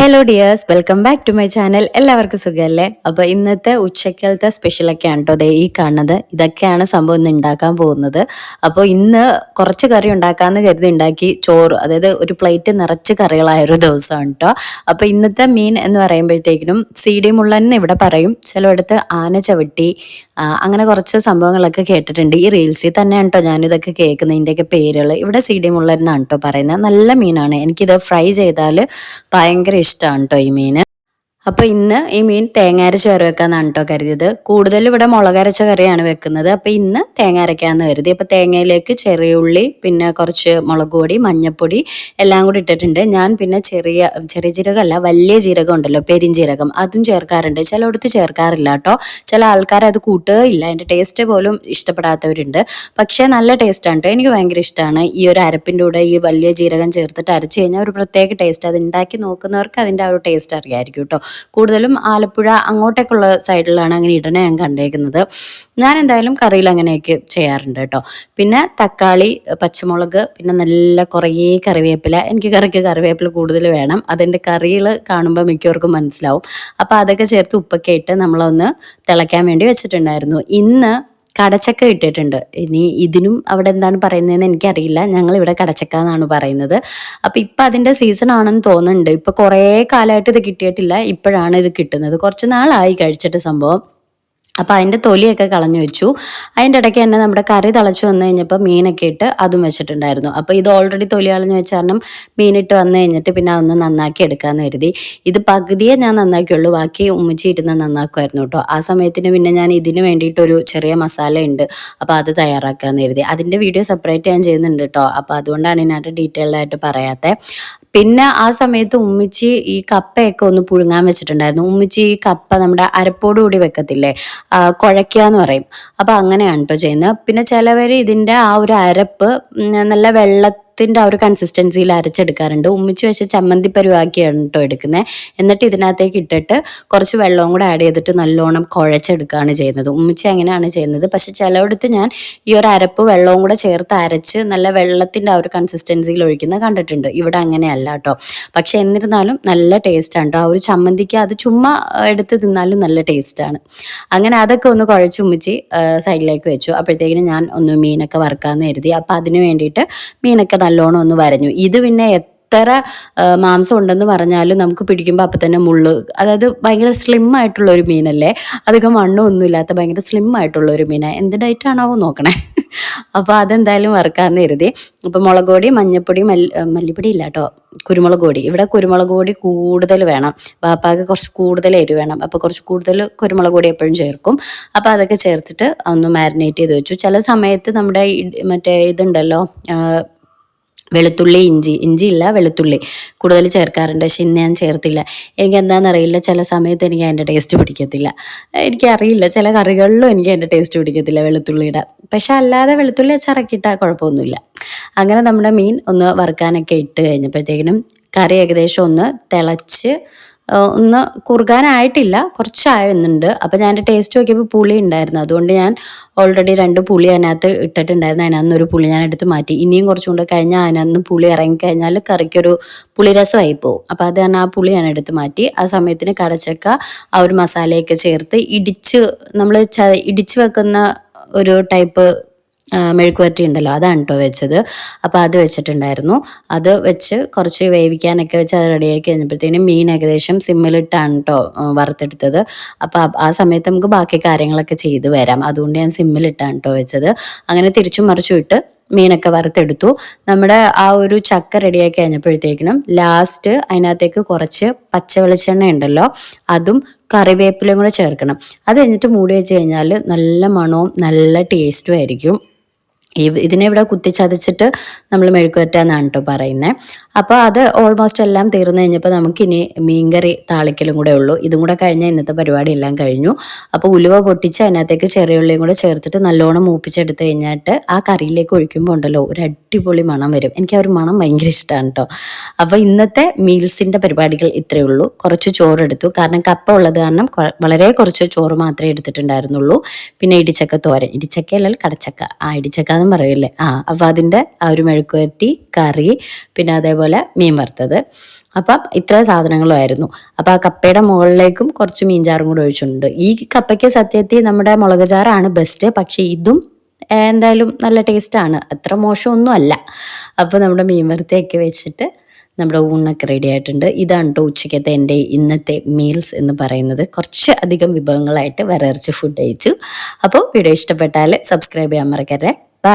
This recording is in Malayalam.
Hello dears, welcome back to my channel. എല്ലാവർക്കും സുഖമല്ലേ? അപ്പോൾ ഇന്നത്തെ ഉച്ചക്കലത്തെ സ്പെഷ്യലൊക്കെയാണ് കേട്ടോ ഈ കാണുന്നത്. ഇതൊക്കെയാണ് സംഭവം ഇന്ന് ഉണ്ടാക്കാൻ പോകുന്നത്. അപ്പോൾ ഇന്ന് കുറച്ച് കറി ഉണ്ടാക്കാമെന്ന് കരുതി ഉണ്ടാക്കി ചോറ്, അതായത് ഒരു പ്ലേറ്റ് നിറച്ച് കറികളായൊരു ദിവസമാണ് കേട്ടോ. അപ്പോൾ ഇന്നത്തെ മീൻ എന്ന് പറയുമ്പോഴത്തേക്കിനും സി.ഡി. മുള്ളൻ ഇവിടെ പറയും, ചിലയിടത്ത് ആന ചവിട്ടി, അങ്ങനെ കുറച്ച് സംഭവങ്ങളൊക്കെ കേട്ടിട്ടുണ്ട്. ഈ റീൽസിൽ തന്നെയാണ് കേട്ടോ ഞാനിതൊക്കെ കേൾക്കുന്നത്. ഇതിൻ്റെയൊക്കെ പേരുകൾ ഇവിടെ സി.ഡി. മുള്ളൻ എന്നാണ് കേട്ടോ പറയുന്നത്. നല്ല മീനാണ്. എനിക്കിത് ഫ്രൈ ചെയ്താൽ ഭയങ്കര ഇഷ്ടമാണ് കേട്ടോ ഈ മീൻ. അപ്പോൾ ഇന്ന് ഈ മീൻ തേങ്ങ അരച്ച് കറി വെക്കാന്നാണ് കേട്ടോ കരുതിയത്. കൂടുതലും ഇവിടെ മുളകരച്ച കറിയാണ് വെക്കുന്നത്. അപ്പോൾ ഇന്ന് തേങ്ങ അരയ്ക്കാമെന്ന് കരുതി. അപ്പോൾ തേങ്ങയിലേക്ക് ചെറിയ ഉള്ളി, പിന്നെ കുറച്ച് മുളക് പൊടി, മഞ്ഞൾപ്പൊടി എല്ലാം കൂടി ഇട്ടിട്ടുണ്ട്. ഞാൻ പിന്നെ ചെറിയ ജീരകമല്ല, വലിയ ജീരകം ഉണ്ടല്ലോ, പെരിഞ്ജീരകം, അതും ചേർക്കാറുണ്ട്. ചിലയിടത്ത് ചേർക്കാറില്ല കേട്ടോ. ചില ആൾക്കാർ അത് കൂട്ടുകയില്ല, അതിൻ്റെ ടേസ്റ്റ് പോലും ഇഷ്ടപ്പെടാത്തവരുണ്ട്. പക്ഷേ നല്ല ടേസ്റ്റാണ് കേട്ടോ. എനിക്ക് ഭയങ്കര ഇഷ്ടമാണ് ഈ ഒരു അരപ്പിൻ്റെ കൂടെ ഈ വലിയ ജീരകം ചേർത്തിട്ട് അരച്ച് കഴിഞ്ഞാൽ ഒരു പ്രത്യേക ടേസ്റ്റ്. അത് ഉണ്ടാക്കി നോക്കുന്നവർക്ക് അതിൻ്റെ ആ ഒരു ടേസ്റ്റ് അറിയായിരിക്കും കേട്ടോ. കൂടുതലും ആലപ്പുഴ അങ്ങോട്ടേക്കുള്ള സൈഡിലാണ് അങ്ങനെ ഇടണേ ഞാൻ കണ്ടേക്കുന്നത്. ഞാൻ എന്തായാലും കറിയിൽ അങ്ങനെയൊക്കെ ചെയ്യാറുണ്ട് കേട്ടോ. പിന്നെ തക്കാളി, പച്ചമുളക്, പിന്നെ നല്ല കുറേ കറിവേപ്പില. എനിക്ക് കറിക്ക് കറിവേപ്പില കൂടുതൽ വേണം. അതിൻ്റെ കറികൾ കാണുമ്പോൾ മിക്കവർക്കും മനസ്സിലാവും. അപ്പോൾ അതൊക്കെ ചേർത്ത് ഉപ്പൊക്കെ ഇട്ട് നമ്മളൊന്ന് തിളയ്ക്കാൻ വേണ്ടി വെച്ചിട്ടുണ്ടായിരുന്നു. ഇന്ന് കടച്ചക്ക ഇട്ടിട്ടുണ്ട്. ഇനി ഇതിനും അവിടെ എന്താണ് പറയുന്നതെന്ന് എനിക്കറിയില്ല. ഞങ്ങളിവിടെ കടച്ചക്ക എന്നാണ് പറയുന്നത്. അപ്പോൾ ഇപ്പം അതിൻ്റെ സീസൺ ആണെന്ന് തോന്നുന്നുണ്ട്. ഇപ്പോൾ കുറേ കാലമായിട്ട് ഇത് കിട്ടിയിട്ടില്ല, ഇപ്പോഴാണ് ഇത് കിട്ടുന്നത്. കുറച്ച് നാളായി കഴിച്ചിട്ട് സംഭവം. അപ്പോൾ അതിൻ്റെ തൊലിയൊക്കെ കളഞ്ഞു വെച്ചു. അതിൻ്റെ ഇടയ്ക്ക് തന്നെ നമ്മുടെ കറി തിളച്ച് വന്നു കഴിഞ്ഞപ്പോൾ മീനൊക്കെ ഇട്ട് അതും വെച്ചിട്ടുണ്ടായിരുന്നു. അപ്പോൾ ഇത് ഓൾറെഡി തൊലി കളഞ്ഞു വെച്ച കാരണം മീനിട്ട് വന്നു കഴിഞ്ഞിട്ട് പിന്നെ അതൊന്ന് നന്നാക്കി എടുക്കാമെന്ന് കരുതി. ഇത് പകുതിയെ ഞാൻ നന്നാക്കിയുള്ളൂ, ബാക്കി ഉമ്മച്ചി ഇരുന്ന് നന്നാക്കുമായിരുന്നു കേട്ടോ. ആ സമയത്തിന് പിന്നെ ഞാൻ ഇതിന് വേണ്ടിയിട്ടൊരു ചെറിയ മസാല ഉണ്ട്, അപ്പോൾ അത് തയ്യാറാക്കാമെന്ന് കരുതി. അതിൻ്റെ വീഡിയോ സെപ്പറേറ്റ് ഞാൻ ചെയ്യുന്നുണ്ട് കേട്ടോ. അപ്പോൾ അതുകൊണ്ടാണ് ഇതിനകത്ത് ഡീറ്റെയിൽഡ് ആയിട്ട് പറയാത്തത്. പിന്നെ ആ സമയത്ത് ഉമ്മിച്ചി ഈ കപ്പയൊക്കെ ഒന്ന് പുഴുങ്ങാൻ വെച്ചിട്ടുണ്ടായിരുന്നു. ഉമ്മിച്ചി ഈ കപ്പ നമ്മുടെ അരപ്പോട് കൂടി വെക്കത്തില്ലേ, കുഴയ്ക്കുക എന്ന് പറയും. അപ്പോൾ അങ്ങനെയാണ് കേട്ടോ ചെയ്യുന്നത്. പിന്നെ ചിലവർ ഇതിൻ്റെ ആ ഒരു അരപ്പ് നല്ല വെള്ളത്തിൻ്റെ ആ ഒരു കൺസിസ്റ്റൻസിയിൽ അരച്ചെടുക്കാറുണ്ട്. ഉമ്മിച്ച് വെച്ച് ചമ്മന്തി പരുവാക്കിയാണ് കേട്ടോ എടുക്കുന്നത്. എന്നിട്ട് ഇതിനകത്തേക്ക് ഇട്ടിട്ട് കുറച്ച് വെള്ളവും കൂടെ ആഡ് ചെയ്തിട്ട് നല്ലോണം കുഴച്ചെടുക്കുകയാണ് ചെയ്യുന്നത്. ഉമ്മിച്ച് അങ്ങനെയാണ് ചെയ്യുന്നത്. പക്ഷെ ചിലയിടത്ത് ഞാൻ ഈ ഒരു അരപ്പ് വെള്ളവും കൂടെ ചേർത്ത് അരച്ച് നല്ല വെള്ളത്തിൻ്റെ ആ ഒരു കൺസിസ്റ്റൻസിയിൽ ഒഴിക്കുന്നത് കണ്ടിട്ടുണ്ട്. ഇവിടെ അങ്ങനെയല്ല കേട്ടോ. പക്ഷെ എന്നിരുന്നാലും നല്ല ടേസ്റ്റാണ് കേട്ടോ. ആ ഒരു ചമ്മന്തിക്ക് അത് ചുമ്മാ എടുത്ത് തിന്നാലും നല്ല ടേസ്റ്റാണ്. അങ്ങനെ അതൊക്കെ ഒന്ന് കുഴച്ച് ഉമ്മിച്ച് സൈഡിലേക്ക് വെച്ചു. അപ്പോഴത്തേക്കിനും ഞാൻ ഒന്ന് മീനൊക്കെ വറുക്കാമെന്ന് കരുതി. അപ്പോൾ അതിന് വേണ്ടിയിട്ട് മീനൊക്കെ നല്ലോണം ഒന്ന് വരഞ്ഞു. ഇത് പിന്നെ എത്ര മാംസം ഉണ്ടെന്ന് പറഞ്ഞാലും നമുക്ക് പിടിക്കുമ്പോൾ അപ്പം തന്നെ മുള്ള്, അതായത് ഭയങ്കര സ്ലിം ആയിട്ടുള്ള ഒരു മീനല്ലേ, അധികം വണ്ണമൊന്നും ഇല്ലാത്ത ഭയങ്കര സ്ലിം ആയിട്ടുള്ള ഒരു മീനാണ്. എന്ത് ഡയറ്റാണാവോ നോക്കണേ. അപ്പോൾ അതെന്തായാലും വറുക്കാമെന്ന് കരുതി. അപ്പോൾ മുളക് പൊടി, മഞ്ഞൾപ്പൊടി, മല്ലിപ്പൊടി ഇല്ല കേട്ടോ, കുരുമുളക് പൊടി. ഇവിടെ കുരുമുളക് പൊടി കൂടുതൽ വേണം, വാപ്പാക്ക് കുറച്ച് കൂടുതൽ എരിവ് വേണം. അപ്പോൾ കുറച്ച് കൂടുതൽ കുരുമുളക് പൊടി എപ്പോഴും ചേർക്കും. അപ്പോൾ അതൊക്കെ ചേർത്തിട്ട് ഒന്ന് മാരിനേറ്റ് ചെയ്ത് വെച്ചു. ചില സമയത്ത് നമ്മുടെ മറ്റേ ഇതുണ്ടല്ലോ, വെളുത്തുള്ളി, ഇഞ്ചിയില്ല വെളുത്തുള്ളി കൂടുതൽ ചേർക്കാറുണ്ട്. പക്ഷെ ഇന്ന് ഞാൻ ചേർത്തില്ല. എനിക്ക് എന്താണെന്നറിയില്ല, ചില സമയത്ത് എനിക്ക് അതിൻ്റെ ടേസ്റ്റ് പിടിക്കത്തില്ല. എനിക്കറിയില്ല, ചില കറികളിലും എനിക്ക് അതിൻ്റെ ടേസ്റ്റ് പിടിക്കത്തില്ല വെളുത്തുള്ളിയുടെ. പക്ഷെ അല്ലാതെ വെളുത്തുള്ളി അച്ചാറൊക്കെ ഇട്ടാൽ കുഴപ്പമൊന്നുമില്ല. അങ്ങനെ നമ്മുടെ മീൻ ഒന്ന് വറുക്കാനൊക്കെ ഇട്ട് കഴിഞ്ഞപ്പോഴത്തേക്കിനും കറി ഏകദേശം ഒന്ന് തിളച്ച് ഒന്ന് കുറുകാനായിട്ടില്ല, കുറച്ചായുന്നുണ്ട്. അപ്പോൾ ഞാൻ ടേസ്റ്റ് നോക്കിയപ്പോൾ പുളി ഉണ്ടായിരുന്നു. അതുകൊണ്ട് ഞാൻ ഓൾറെഡി 2 പുളി അതിനകത്ത് ഇട്ടിട്ടുണ്ടായിരുന്നു. അതിനകത്തൊരു പുളി ഞാൻ എടുത്ത് മാറ്റി. ഇനിയും കുറച്ചും കൂടെ കഴിഞ്ഞാൽ അതിനകത്ത് പുളി ഇറങ്ങിക്കഴിഞ്ഞാൽ കറിക്കൊരു പുളിരസമായി പോകും. അപ്പോൾ അത് തന്നെ ആ പുളി ഞാൻ എടുത്ത് മാറ്റി. ആ സമയത്തിന് കടച്ചക്ക ആ ഒരു മസാലയൊക്കെ ചേർത്ത് നമ്മൾ ഇടിച്ച് വെക്കുന്ന ഒരു ടൈപ്പ് മെഴുക്കുവരട്ടി ഉണ്ടല്ലോ, അതാണ് കേട്ടോ വെച്ചത്. അപ്പോൾ അത് വെച്ചിട്ടുണ്ടായിരുന്നു. അത് വെച്ച് കുറച്ച് വേവിക്കാനൊക്കെ വെച്ച് അത് റെഡിയാക്കി കഴിഞ്ഞപ്പോഴത്തേനും മീൻ ഏകദേശം സിമ്മിലിട്ടാണ് കേട്ടോ വറുത്തെടുത്തത്. അപ്പോൾ ആ സമയത്ത് നമുക്ക് ബാക്കി കാര്യങ്ങളൊക്കെ ചെയ്ത് വരാം. അതുകൊണ്ട് ഞാൻ സിമ്മിലിട്ടാണ് കേട്ടോ വെച്ചത്. അങ്ങനെ തിരിച്ചും മറിച്ചും ഇട്ട് മീനൊക്കെ വറുത്തെടുത്തു. നമ്മുടെ ആ ഒരു ചക്ക റെഡിയാക്കി കഴിഞ്ഞപ്പോഴത്തേക്കിനും ലാസ്റ്റ് അതിനകത്തേക്ക് കുറച്ച് പച്ച വെളിച്ചെണ്ണ ഉണ്ടല്ലോ, അതും കറിവേപ്പിലയും കൂടെ ചേർക്കണം. അത് കഴിഞ്ഞിട്ട് മൂടി വെച്ച് കഴിഞ്ഞാൽ നല്ല മണവും നല്ല ടേസ്റ്റും ആയിരിക്കും. ഇതിനെ ഇവിടെ കുത്തിച്ചതച്ചിട്ട് നമ്മൾ മെഴുക്കുവരട്ടാന്നാണ് കേട്ടോ പറയുന്നത്. അപ്പോൾ അത് ഓൾമോസ്റ്റ് എല്ലാം തീർന്നു കഴിഞ്ഞപ്പോൾ നമുക്കിനി മീൻകറി താളിക്കലും കൂടെ ഉള്ളൂ. ഇതും കൂടെ കഴിഞ്ഞാൽ ഇന്നത്തെ പരിപാടി എല്ലാം കഴിഞ്ഞു. അപ്പോൾ ഉലുവ പൊട്ടിച്ച് അതിനകത്തേക്ക് ചെറിയ ഉള്ളിയും കൂടെ ചേർത്തിട്ട് നല്ലോണം മൂപ്പിച്ചെടുത്ത് കഴിഞ്ഞിട്ട് ആ കറിയിലേക്ക് ഒഴിക്കുമ്പോൾ ഉണ്ടല്ലോ ഒരു അടിപൊളി മണം വരും. എനിക്ക് ആ ഒരു മണം ഭയങ്കര ഇഷ്ടമാണ് കേട്ടോ. അപ്പോൾ ഇന്നത്തെ മീൽസിൻ്റെ പരിപാടികൾ ഇത്രയേ ഉള്ളൂ. കുറച്ച് ചോറെടുത്തു, കാരണം കപ്പ ഉള്ളത് കാരണം വളരെ കുറച്ച് ചോറ് മാത്രമേ എടുത്തിട്ടുണ്ടായിരുന്നുള്ളൂ. പിന്നെ ഇടിച്ചക്ക തോരൻ, ഇടിച്ചക്കയല്ല കടച്ചക്ക, ഇടിച്ചക്ക എന്ന് എന്നും പറയില്ലേ, അപ്പോൾ അതിൻ്റെ ആ ഒരു മെഴുക്കുവരട്ടി, കറി, പിന്നെ അതേപോലെ മീൻ വറുത്തത്. അപ്പം ഇത്ര സാധനങ്ങളുമായിരുന്നു. അപ്പോൾ ആ കപ്പയുടെ മുകളിലേക്കും കുറച്ച് മീൻചാറും കൂടെ ഒഴിച്ചിട്ടുണ്ട്. ഈ കപ്പയ്ക്ക് സത്യത്തിൽ നമ്മുടെ മുളക് ചാറാണ് ബെസ്റ്റ്, പക്ഷേ ഇതും എന്തായാലും നല്ല ടേസ്റ്റാണ്, അത്ര മോശമൊന്നും അല്ല. അപ്പോൾ നമ്മുടെ മീൻ വറുത്തയൊക്കെ വെച്ചിട്ട് നമ്മുടെ ഊണൊക്കെ റെഡി ആയിട്ടുണ്ട്. ഇതാണ് കേട്ടോ ഉച്ചയ്ക്കത്തെ എൻ്റെ ഇന്നത്തെ മീൽസ് എന്ന് പറയുന്നത്. കുറച്ച് അധികം വിഭവങ്ങളായിട്ട് വരർച്ച ഫുഡ് കഴിച്ചു. അപ്പോൾ വീഡിയോ ഇഷ്ടപ്പെട്ടാൽ സബ്സ്ക്രൈബ് ചെയ്യാൻ മറക്കരുത്.